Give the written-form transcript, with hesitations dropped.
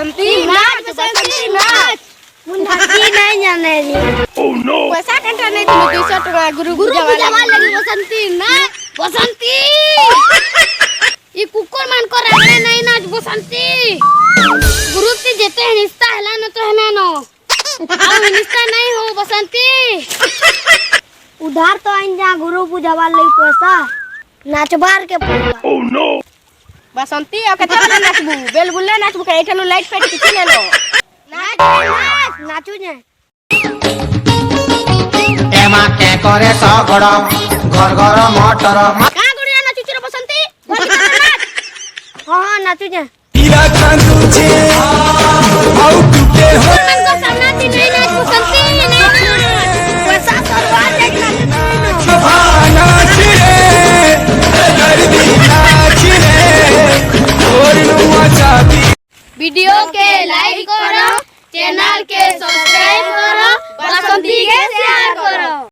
बसंती नाच बसंती नाच मुन्नाती नहीं जाने दी ओह नो पैसा कंटा नहीं तुम 200 टका गुरु पूजा वाले बसंती नाच बसंती ये कुकुर मान को रगड़े नहीं नाच बसंती गुरु की जेते निस्ता हला न तो हमें नो अब निस्ता नहीं हो बसंती उधार तो आइन जा गुरु पूजा वाले पैसा नाचबार के पैसा ओह नो बसंती अब कते वाला नाचबू बेल बुल्ले नाचबू के एठनो लाइट फाइट किछ ले लो नाच नाच नाचू जे एमा के करे सगड़ घर घर मटर का गुड़िया नाचू रे बसंती नाच हां नाचू जे हीरा कांदू छे आउ टूटे हो मन को सामनाती नहीं नाच बसंती नहीं पैसा सरवा देखना भाना छिरे दर्दी नाच रे और नुआ चाबी वीडियो के लाइक करो चैनल के